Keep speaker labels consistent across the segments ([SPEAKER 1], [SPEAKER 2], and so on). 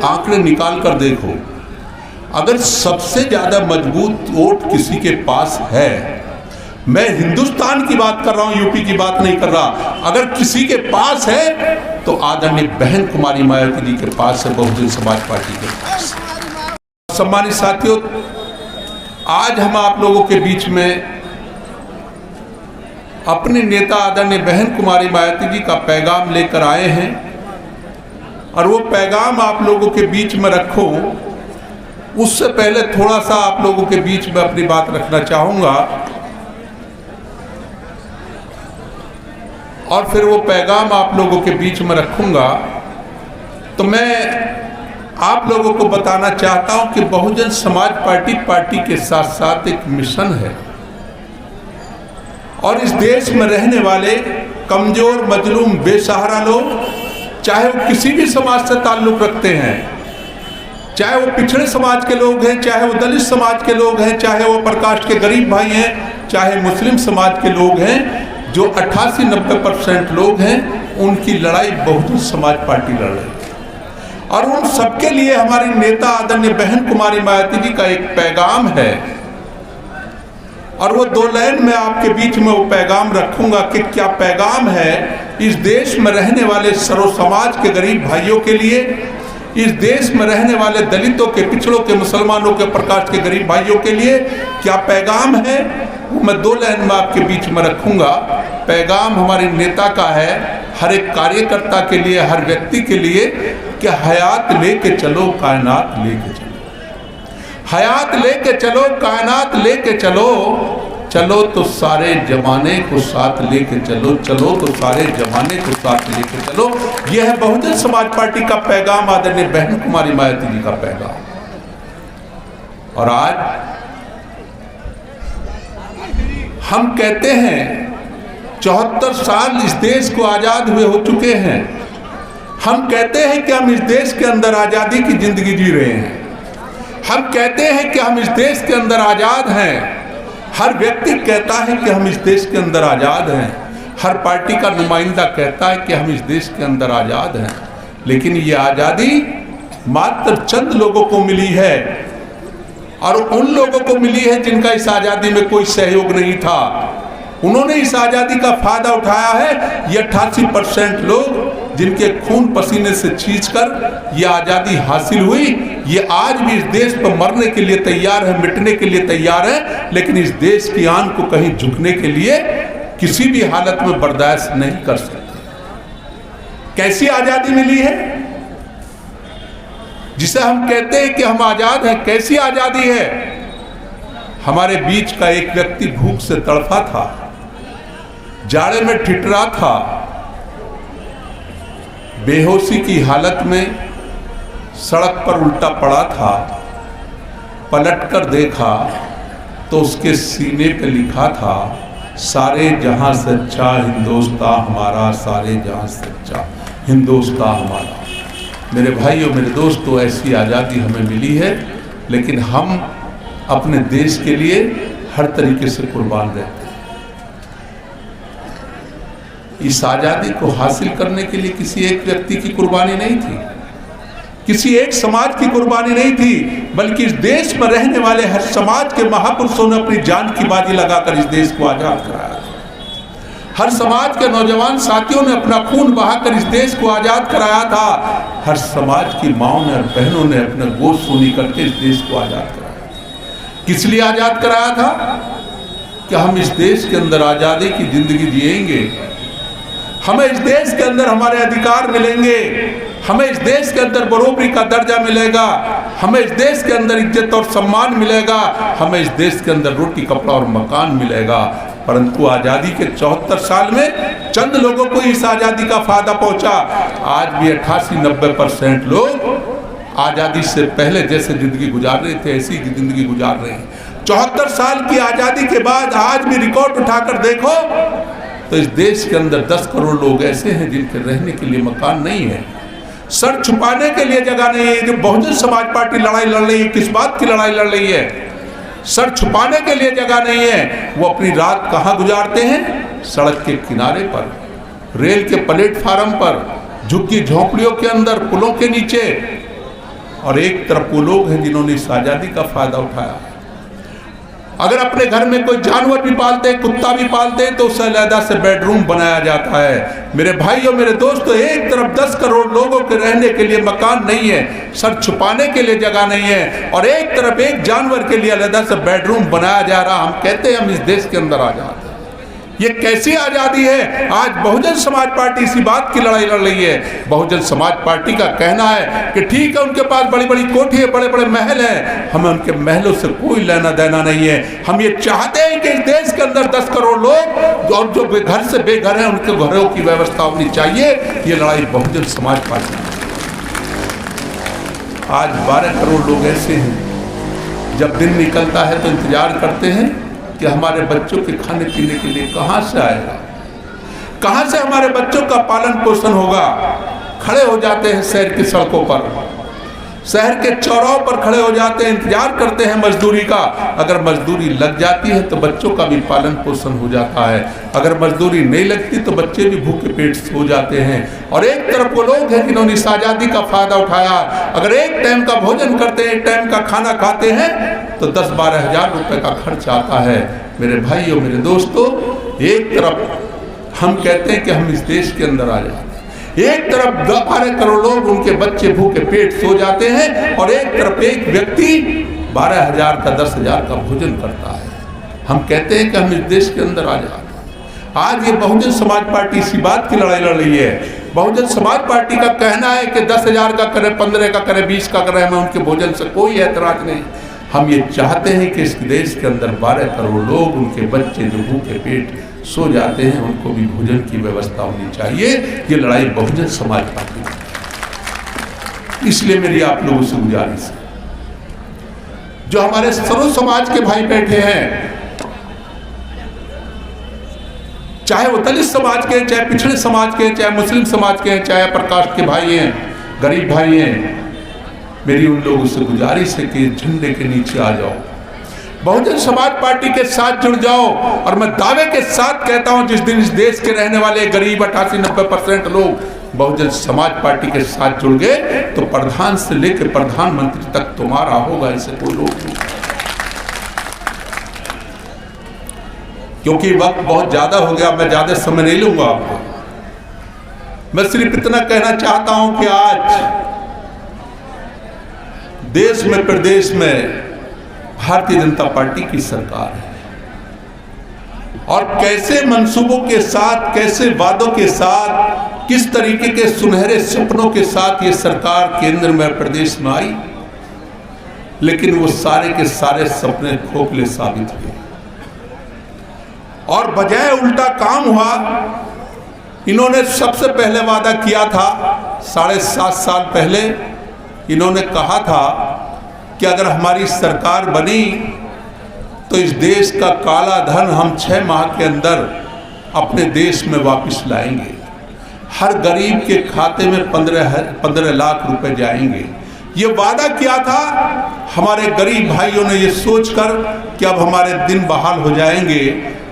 [SPEAKER 1] आंकड़े निकाल कर देखो, अगर सबसे ज़्यादा मजबूत वोट किसी के पास है, मैं हिंदुस्तान की बात कर रहा हूं, यूपी की बात नहीं कर रहा, अगर किसी के पास है तो आदरणीय बहन कुमारी मायावती जी के पास है, बहुजन समाज पार्टी के पास। सम्मानित साथियों, आज हम आप लोगों के बीच में अपने नेता आदरणीय बहन कुमारी मायावती जी का पैगाम लेकर आए हैं और वो पैगाम आप लोगों के बीच में रखो, उससे पहले थोड़ा सा आप लोगों के बीच में अपनी बात रखना चाहूँगा और फिर वो पैगाम आप लोगों के बीच में रखूँगा। तो मैं आप लोगों को बताना चाहता हूँ कि बहुजन समाज पार्टी के साथ साथ एक मिशन है और इस देश में रहने वाले कमज़ोर, मजलूम, बेसहारा लोग, चाहे वो किसी भी समाज से ताल्लुक़ रखते हैं, चाहे वो पिछड़े समाज के लोग हैं, चाहे वो दलित समाज के लोग हैं, चाहे वो प्रकाश के गरीब भाई हैं, चाहे मुस्लिम समाज के लोग हैं, जो 88-90% लोग हैं, उनकी लड़ाई बहुजन समाज पार्टी लड़ रही है। और उन सबके लिए हमारी नेता आदरणीय बहन कुमारी मायावती जी का एक पैगाम है और वो 2 लाइन में आपके बीच में वो पैगाम रखूंगा कि क्या पैगाम है इस देश में रहने वाले सर्व समाज के गरीब भाइयों के लिए, इस देश में रहने वाले दलितों के, पिछड़ों के, मुसलमानों के, प्रकाश के गरीब भाइयों के लिए क्या पैगाम है, वो मैं 2 लाइन में आपके बीच में रखूंगा। पैगाम हमारे नेता का है हर एक कार्यकर्ता के लिए, हर व्यक्ति के लिए कि हयात लेके चलो, कायनात लेके चलो, हयात लेके चलो, कायनात लेके चलो, चलो तो सारे जमाने को साथ लेके चलो, चलो तो सारे जमाने को साथ लेके चलो। यह है बहुजन समाज पार्टी का पैगाम, आदरणीय बहन कुमारी मायावती जी का पैगाम। और आज हम कहते हैं 74 साल इस देश को आज़ाद हुए हो चुके हैं, हम कहते हैं कि हम इस देश के अंदर आज़ादी की ज़िंदगी जी रहे हैं, हम कहते हैं कि हम इस देश के अंदर आज़ाद हैं, हर व्यक्ति कहता है कि हम इस देश के अंदर आज़ाद हैं, हर पार्टी का नुमाइंदा कहता है कि हम इस देश के अंदर आज़ाद हैं, लेकिन ये आज़ादी मात्र चंद लोगों को मिली है और उन लोगों को मिली है जिनका इस आज़ादी में कोई सहयोग नहीं था। उन्होंने इस आज़ादी का फायदा उठाया है ये 88% लोग जिनके खून पसीने से छींचकर ये आज़ादी हासिल हुई, ये आज भी इस देश पर मरने के लिए तैयार है, मिटने के लिए तैयार है, लेकिन इस देश की आन को कहीं झुकने के लिए किसी भी हालत में बर्दाश्त नहीं कर सकते। कैसी आज़ादी मिली है जिसे हम कहते हैं कि हम आज़ाद हैं? कैसी आज़ादी है? हमारे बीच का एक व्यक्ति भूख से तड़फा था, जाड़े में ठिठुरा था, बेहोशी की हालत में सड़क पर उल्टा पड़ा था, पलटकर देखा तो उसके सीने पे लिखा था, सारे जहां सच्चा हिंदुस्तान हमारा, सारे जहां सच्चा हिंदुस्तान हमारा। मेरे भाइयों, मेरे दोस्तों, ऐसी आज़ादी हमें मिली है, लेकिन हम अपने देश के लिए हर तरीके से कुर्बान रहते हैं। इस आज़ादी को हासिल करने के लिए किसी एक व्यक्ति की कुर्बानी नहीं थी, किसी एक समाज की कुर्बानी नहीं थी, बल्कि इस देश में रहने वाले हर समाज के महापुरुषों ने अपनी जान की बाजी लगाकर इस देश को आज़ाद कराया। हर समाज के नौजवान साथियों ने अपना खून बहाकर इस देश को आज़ाद कराया था। हर समाज की माओं ने और बहनों ने अपना गोश्त सूनी करके इस देश को आज़ाद कराया। किस लिए आज़ाद कराया था? कि हम इस देश के अंदर आज़ादी की ज़िंदगी जिएंगे, हमें इस देश के अंदर हमारे अधिकार मिलेंगे, हमें इस देश के अंदर बराबरी का दर्जा मिलेगा, हमें इस देश के अंदर इज्जत और सम्मान मिलेगा, हमें इस देश के अंदर रोटी, कपड़ा और मकान मिलेगा। परंतु आज़ादी के 74 साल में चंद लोगों को इस आज़ादी का फायदा पहुंचा। आज भी 88-90% लोग आज़ादी से पहले जैसे जिंदगी गुजार रहे थे ऐसी जिंदगी गुजार रहे हैं। 74 साल की आज़ादी के बाद आज भी रिकॉर्ड उठाकर देखो तो इस देश के अंदर 10 करोड़ लोग ऐसे हैं जिनके रहने के लिए मकान नहीं है, सर छुपाने के लिए जगह नहीं है। जो बहुजन समाज पार्टी लड़ाई लड़ रही है, किस बात की लड़ाई लड़ रही है? सर छुपाने के लिए जगह नहीं है। वो अपनी रात कहाँ गुजारते हैं? सड़क के किनारे पर, रेल के प्लेटफार्म पर, झुग्गी झोंपड़ियों के अंदर, पुलों के नीचे, और एक तरफ वो लोग हैं जिन्होंने इस आज़ादी का फ़ायदा उठाया। अगर अपने घर में कोई जानवर भी पालते हैं, कुत्ता भी पालते हैं, तो उसे अलहदा से बेडरूम बनाया जाता है। मेरे भाइयों, मेरे दोस्तों, एक तरफ 10 करोड़ लोगों के रहने के लिए मकान नहीं है, सर छुपाने के लिए जगह नहीं है, और एक तरफ एक जानवर के लिए अलहदा से बेडरूम बनाया जा रहा। हम कहते हैं हम इस देश के अंदर आज़ाद हैं। ये कैसी आज़ादी है? आज बहुजन समाज पार्टी इसी बात की लड़ाई लड़ रही है। बहुजन समाज पार्टी का कहना है कि ठीक है, उनके पास बड़ी बड़ी कोठी है, बड़े बड़े महल हैं, हमें उनके महलों से कोई लेना देना नहीं है। हम ये चाहते हैं कि इस देश के अंदर 10 करोड़ लोग और जो घर से बेघर हैं, उनके घरों की व्यवस्था होनी चाहिए। ये लड़ाई बहुजन समाज पार्टी की। आज 12 करोड़ लोग ऐसे हैं, जब दिन निकलता है तो इंतजार करते हैं कि हमारे बच्चों के खाने पीने के लिए कहाँ से आएगा, कहाँ से हमारे बच्चों का पालन पोषण होगा। खड़े हो जाते हैं शहर की सड़कों पर, शहर के चौराहों पर खड़े हो जाते हैं, इंतजार करते हैं मजदूरी का। अगर मजदूरी लग जाती है तो बच्चों का भी पालन पोषण हो जाता है, अगर मजदूरी नहीं लगती तो बच्चे भी भूखे पेट सो जाते हैं। और एक तरफ वो लोग हैं जिन्होंने इस आज़ादी का फायदा उठाया। अगर एक टाइम का भोजन करते हैं, एक टाइम का खाना खाते हैं, तो 10-12 हज़ार रुपये का खर्च आता है। मेरे भाइयों, मेरे दोस्तों, एक तरफ हम कहते हैं कि हम इस देश के अंदर आ जाते हैं, एक तरफ 12 करोड़ लोग, उनके बच्चे भूखे पेट सो जाते हैं, और एक तरफ एक व्यक्ति 12,000 का 10,000 का भोजन करता है। हम कहते हैं कि हम इस देश के अंदर आ जाते हैं। आज ये बहुजन समाज पार्टी इसी बात की लड़ाई लड़ रही है। बहुजन समाज पार्टी का कहना है कि 10,000 का करे, 15 का करे, 20 का करे, हमें उनके भोजन से कोई ऐतराज नहीं। हम ये चाहते हैं कि इस देश के अंदर 12 करोड़ लोग, उनके बच्चे जो भूखे पेट सो जाते हैं, उनको भी भोजन की व्यवस्था होनी चाहिए। ये लड़ाई बहुजन समाज पार्टी की। इसलिए मेरी आप लोगों से गुजारिश है, जो हमारे सर्व समाज के भाई बैठे हैं, चाहे वो दलित समाज के, चाहे पिछड़े समाज के, चाहे मुस्लिम समाज के, चाहे प्रकाश के भाई हैं, गरीब भाई हैं, मेरी उन लोगों से गुजारिश है कि झंडे के नीचे आ जाओ, बहुजन समाज पार्टी के साथ जुड़ जाओ। और मैं दावे के साथ कहता हूं, जिस दिन इस देश के रहने वाले गरीब 88-90% लोग बहुजन समाज पार्टी के साथ जुड़ गए, तो प्रधान से लेकर प्रधानमंत्री तक तुम्हारा होगा, ऐसे कोई लोग नहीं। क्योंकि वक्त बहुत ज्यादा हो गया, मैं ज्यादा समय नहीं लूंगा आपको। मैं सिर्फ इतना कहना चाहता हूं कि आज देश में, प्रदेश में भारतीय जनता पार्टी की सरकार है, और कैसे मंसूबों के साथ, कैसे वादों के साथ, किस तरीके के सुनहरे सपनों के साथ ये सरकार केंद्र में, प्रदेश में आई, लेकिन वो सारे के सारे सपने खोखले साबित हुए। और बजाय उल्टा काम हुआ, इन्होंने सबसे पहले वादा किया था 7.5 साल पहले, इन्होंने कहा था कि अगर हमारी सरकार बनी तो इस देश का काला धन हम 6 माह के अंदर अपने देश में वापस लाएंगे, हर गरीब के खाते में 15 लाख रुपए जाएंगे। ये वादा किया था। हमारे गरीब भाइयों ने ये सोचकर कि अब हमारे दिन बहाल हो जाएंगे,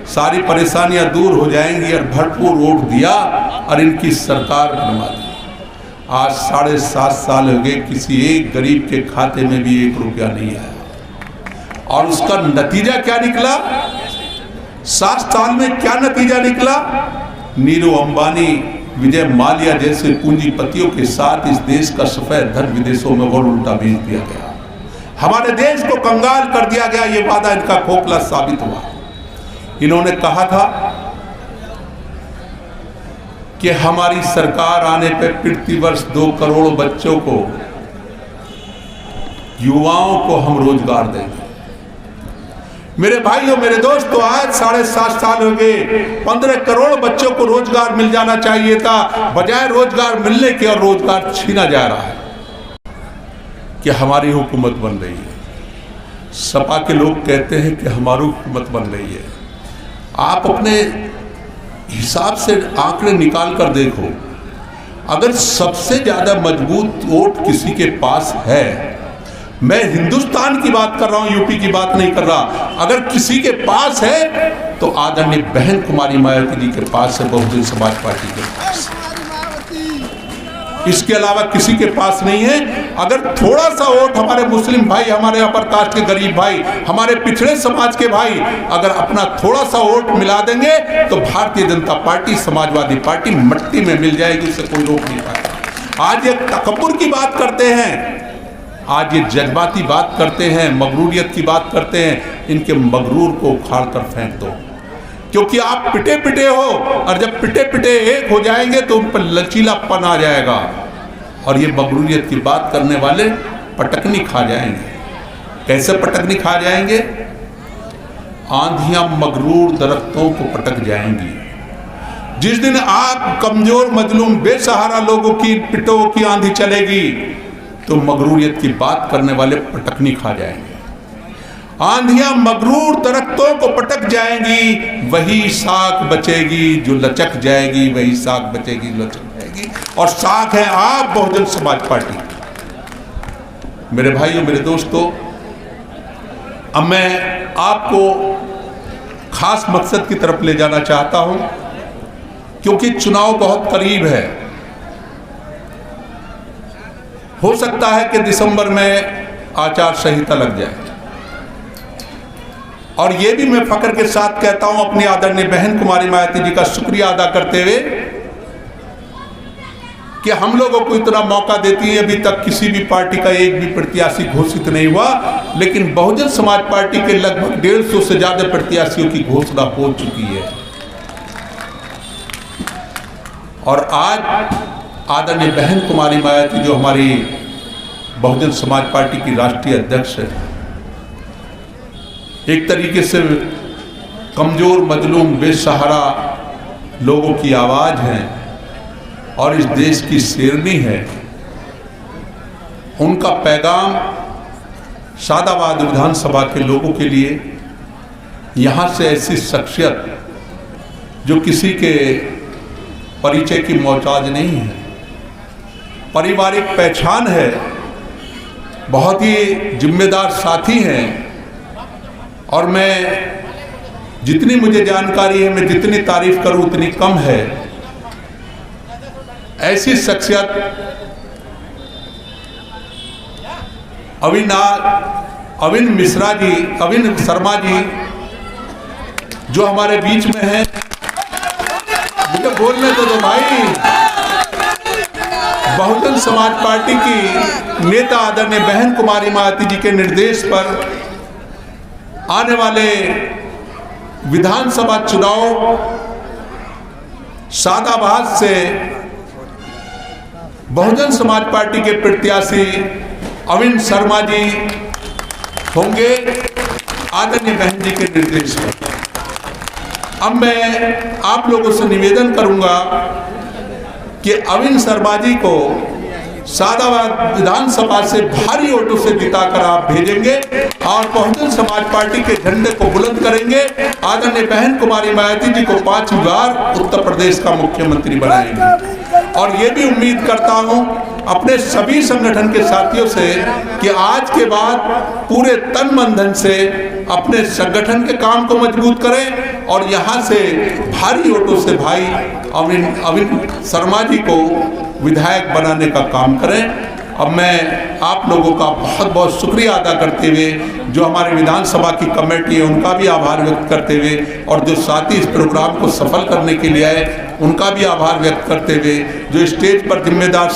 [SPEAKER 1] सारी परेशानियां दूर हो जाएंगी, और भरपूर वोट दिया और इनकी सरकार बनवा दी। आज 7.5 साल हो गए, किसी एक गरीब के खाते में भी 1 रुपया नहीं आया। और उसका नतीजा क्या निकला? 7 साल में क्या नतीजा निकला? नीरू अंबानी, विजय माल्या जैसे पूंजीपतियों के साथ इस देश का सफेद धन विदेशों में और उल्टा भेज दिया गया, हमारे देश को कंगाल कर दिया गया। ये वादा इनका खोखला साबित हुआ। इन्होंने कहा था कि हमारी सरकार आने पर प्रतिवर्ष 2 करोड़ बच्चों को, युवाओं को हम रोजगार देंगे। मेरे भाइयों, मेरे दोस्तों, आज 7.5 साल हो गए, 15 करोड़ बच्चों को रोजगार मिल जाना चाहिए था, बजाय रोजगार मिलने के और रोजगार छीना जा रहा है। कि हमारी हुकूमत बन रही है, सपा के लोग कहते हैं कि हमारी हुकूमत बन रही है। आप अपने हिसाब से आंकड़े निकाल कर देखो, अगर सबसे ज्यादा मजबूत वोट किसी के पास है, मैं हिंदुस्तान की बात कर रहा हूं, यूपी की बात नहीं कर रहा, अगर किसी के पास है तो आदरणीय बहन कुमारी मायावती जी के पास है, बहुजन समाज पार्टी के पास। इसके अलावा किसी के पास नहीं है। अगर थोड़ा सा वोट हमारे मुस्लिम भाई, हमारे अपर कास्ट के गरीब भाई, हमारे पिछड़े समाज के भाई अगर अपना थोड़ा सा वोट मिला देंगे तो भारतीय जनता पार्टी, समाजवादी पार्टी मट्टी में मिल जाएगी, इसे कोई रोक नहीं पाएगा। आज ये तकब्बुर की बात करते हैं, आज ये जज्बाती बात करते हैं, मगरूरियत की बात करते हैं, इनके मगरूर को उखाड़ कर फेंक दो, क्योंकि आप पिटे पिटे हो और जब पिटे पिटे एक हो जाएंगे तो उन पर लचीलापन आ जाएगा और ये मगरूरियत की बात करने वाले पटकनी खा जाएंगे। कैसे पटकनी खा जाएंगे? आंधियां मगरूर दरख्तों को पटक जाएंगी। जिस दिन आप कमजोर मजलूम बेसहारा लोगों की पिटों की आंधी चलेगी तो मगरूरियत की बात करने वाले पटकनी खा जाएंगे। आंधियां मगरूर दरख्तों को पटक जाएंगी, वही साख बचेगी जो लचक जाएगी, वही साख बचेगी जो लचक जाएगी। और साख है आप बहुजन समाज पार्टी। मेरे भाइयों, मेरे दोस्तों, अब मैं आपको खास मकसद की तरफ ले जाना चाहता हूं, क्योंकि चुनाव बहुत करीब है। हो सकता है कि दिसंबर में आचार संहिता लग जाए, और ये भी मैं फख्र के साथ कहता हूं अपनी आदरणीय बहन कुमारी मायावती जी का शुक्रिया अदा करते हुए कि हम लोगों को इतना मौका देती है। अभी तक किसी भी पार्टी का एक भी प्रत्याशी घोषित नहीं हुआ, लेकिन बहुजन समाज पार्टी के लगभग 150 से ज्यादा प्रत्याशियों की घोषणा हो चुकी है। और आज आदरणीय बहन कुमारी मायावती जो हमारी बहुजन समाज पार्टी की राष्ट्रीय अध्यक्ष है, एक तरीके से कमजोर मजलूम बेसहारा लोगों की आवाज है और इस देश की शेरनी है। उनका पैगाम सादाबाद विधानसभा के लोगों के लिए, यहाँ से ऐसी शख्सियत जो किसी के परिचय की मोहताज नहीं है, पारिवारिक पहचान है, बहुत ही जिम्मेदार साथी हैं, और मैं जितनी मुझे जानकारी है, मैं जितनी तारीफ करूं उतनी कम है। ऐसी शख्सियत अविन मिश्रा जी, अविन शर्मा जी जो हमारे बीच में हैं, मुझे बोलने दो भाई। बहुजन समाज पार्टी की नेता आदरणीय बहन कुमारी मायावती जी के निर्देश पर आने वाले विधानसभा चुनाव सादाबाद से बहुजन समाज पार्टी के प्रत्याशी अविन शर्मा जी होंगे आदरणीय बहन जी के निर्देश पर। अब मैं आप लोगों से निवेदन करूंगा कि अविन शर्मा जी को सादाबाद विधानसभा से भारी वोटों से जिताकर आप भेजेंगे और बहुजन समाज पार्टी के झंडे को बुलंद करेंगे। आदरणीय बहन कुमारी मायावती जी को 5 बार उत्तर प्रदेश का मुख्यमंत्री बनाएंगे। और ये भी उम्मीद करता हूं अपने सभी संगठन के साथियों से कि आज के बाद पूरे तन मन धन से अपने संगठन के काम को मजबूत करें और यहाँ से भारी वोटों से भाई अविन शर्मा जी को विधायक बनाने का काम करें। अब मैं आप लोगों का बहुत बहुत शुक्रिया अदा करते हुए, जो हमारे विधानसभा की कमेटी है उनका भी आभार व्यक्त करते हुए, और जो साथी इस प्रोग्राम को सफल करने के लिए आए उनका भी आभार व्यक्त करते हुए, जो स्टेज पर जिम्मेदार